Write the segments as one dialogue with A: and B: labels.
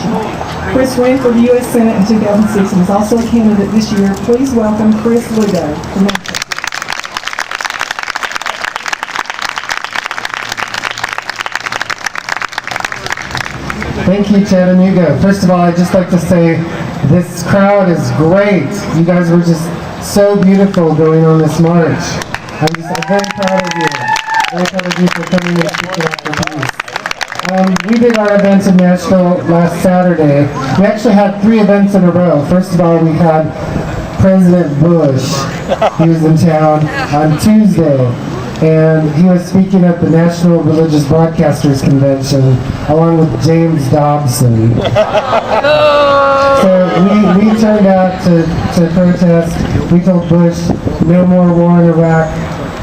A: administration. Chris ran for the U.S. Senate in 2006 and is also a candidate this year. Please welcome Chris Lugo.
B: Thank you, Chattanooga. First of all, I'd just like to say this crowd is great. You guys were just so beautiful going on this march. I'm very proud of you. Very proud of you for coming and speaking up for peace. We did our event in Nashville last Saturday. We actually had 3 events in a row. First of all, we had President Bush. He was in town on Tuesday, and he was speaking at the National Religious Broadcasters Convention along with James Dobson. So we turned out to protest. We told Bush, no more war in Iraq,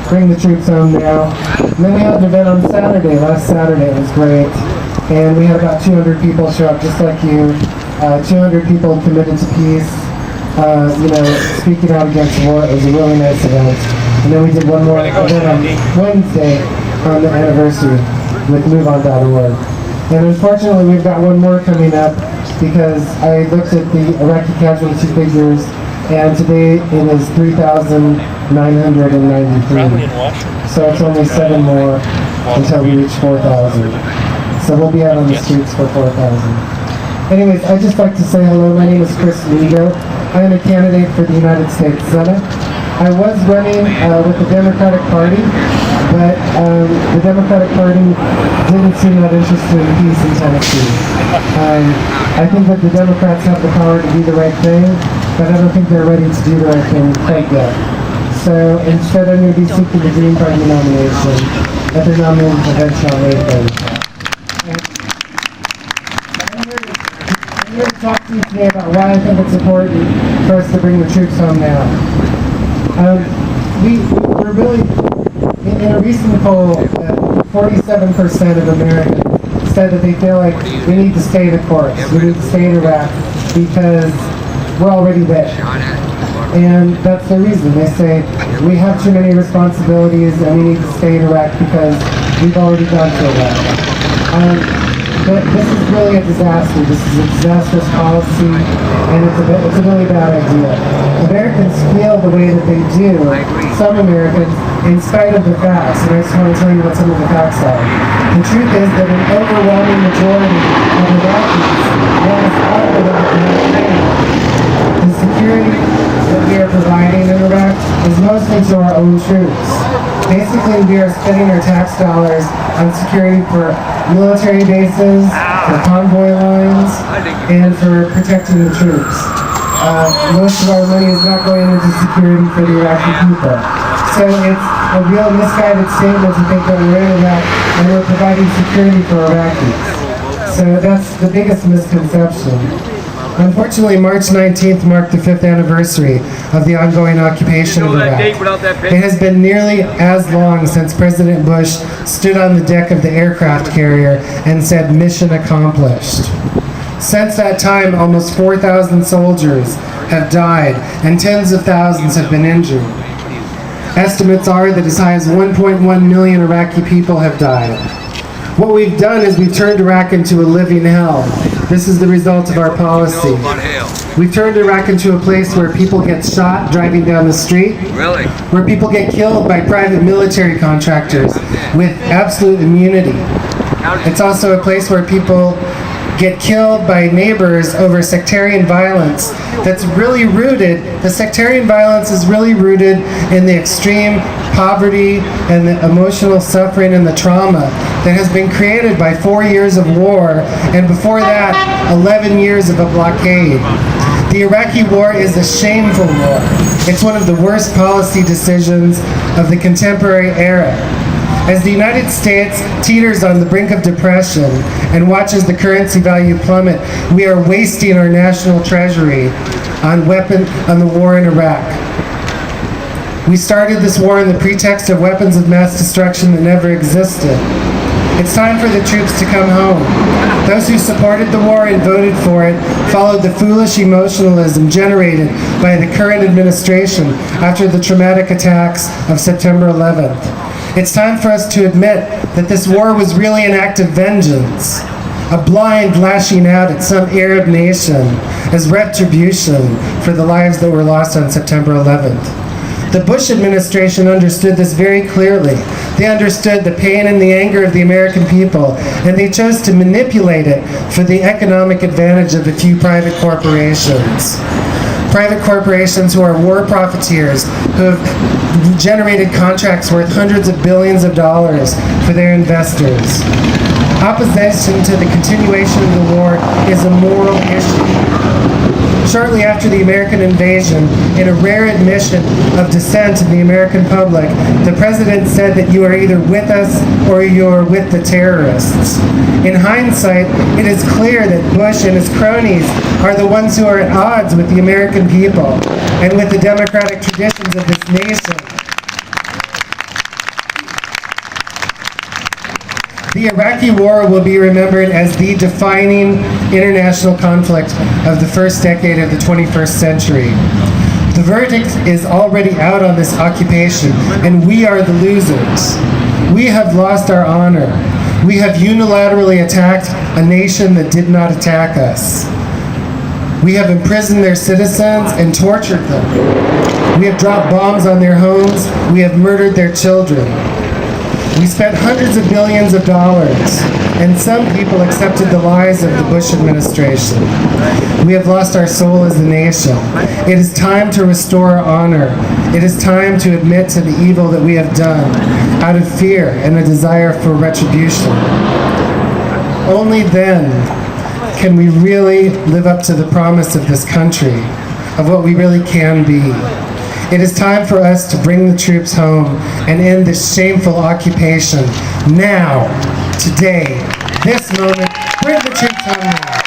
B: bring the troops home now. And then we had an event on Saturday, last Saturday. It was great. And we had about 200 people show up just like you. 200 people committed to peace, speaking out against war. It was a really nice event. And then we did one more event on Wednesday on the anniversary with MoveOn.org. And unfortunately, we've got one more coming up because I looked at the Iraqi casualty figures, and today it is 3,993. So it's only 7 more until we reach 4,000. So we'll be out on the streets for 4,000. Anyways, I'd just like to say hello. My name is Chris Lugo. I am a candidate for the United States Senate. I was running with the Democratic Party, but the Democratic Party didn't seem that interested in peace in Tennessee. I think that the Democrats have the power to do the right thing, but I don't think they're ready to do the right thing quite yet. So instead, I'm going to be seeking the Green Party nomination at the nominating convention on May 3rd. I'm here to talk to you today about why I think it's important for us to bring the troops home now. We're really, in a recent poll, 47% of Americans said that they feel like we need to stay the course. We need to stay in Iraq because we're already there. And that's the reason. They say we have too many responsibilities and we need to stay in Iraq because we've already gone to Iraq. But this is really a disaster. This is a disastrous policy, and it's a really bad idea. Americans feel the way that they do, some Americans, in spite of the facts, and I just want to tell you what some of the facts are. The truth is that an overwhelming majority of Iraqis want us out of Iraq and not staying. The security that we are providing in Iraq is mostly to our own troops. Basically, we are spending our tax dollars on security for military bases, for convoy lines, and for protecting the troops. Most of our money is not going into security for the Iraqi people. So it's a real misguided statement to think that we're in Iraq and we're providing security for Iraqis. So that's the biggest misconception. Unfortunately, March 19th marked the 5th anniversary of the ongoing occupation of Iraq. It has been nearly as long since President Bush stood on the deck of the aircraft carrier and said, "Mission accomplished." Since that time, almost 4,000 soldiers have died and tens of thousands have been injured. Estimates are that as high as 1.1 million Iraqi people have died. What we've done is we've turned Iraq into a living hell. This is the result of our policy. We've turned Iraq into a place where people get shot driving down the street, where people get killed by private military contractors with absolute immunity. It's also a place where people get killed by neighbors over sectarian violence that's really rooted, the sectarian violence is really rooted in the extreme poverty and the emotional suffering and the trauma that has been created by 4 years of war, and before that, 11 years of a blockade. The Iraqi war is a shameful war. It's one of the worst policy decisions of the contemporary era. As the United States teeters on the brink of depression and watches the currency value plummet, we are wasting our national treasury on the war in Iraq. We started this war on the pretext of weapons of mass destruction that never existed. It's time for the troops to come home. Those who supported the war and voted for it followed the foolish emotionalism generated by the current administration after the traumatic attacks of September 11th. It's time for us to admit that this war was really an act of vengeance, a blind lashing out at some Arab nation as retribution for the lives that were lost on September 11th. The Bush administration understood this very clearly. They understood the pain and the anger of the American people, and they chose to manipulate it for the economic advantage of a few private corporations. Private corporations who are war profiteers, who have generated contracts worth hundreds of billions of dollars for their investors. Opposition to the continuation of the war is a moral issue. Shortly after the American invasion, in a rare admission of dissent in the American public, the president said that you are either with us or you are with the terrorists. In hindsight, it is clear that Bush and his cronies are the ones who are at odds with the American people and with the democratic traditions of this nation. The Iraqi War will be remembered as the defining international conflict of the first decade of the 21st century. The verdict is already out on this occupation, and we are the losers. We have lost our honor. We have unilaterally attacked a nation that did not attack us. We have imprisoned their citizens and tortured them. We have dropped bombs on their homes. We have murdered their children. We spent hundreds of billions of dollars, and some people accepted the lies of the Bush administration. We have lost our soul as a nation. It is time to restore our honor. It is time to admit to the evil that we have done, out of fear and a desire for retribution. Only then can we really live up to the promise of this country, of what we really can be. It is time for us to bring the troops home and end this shameful occupation. Now, today, this moment, bring the troops home now.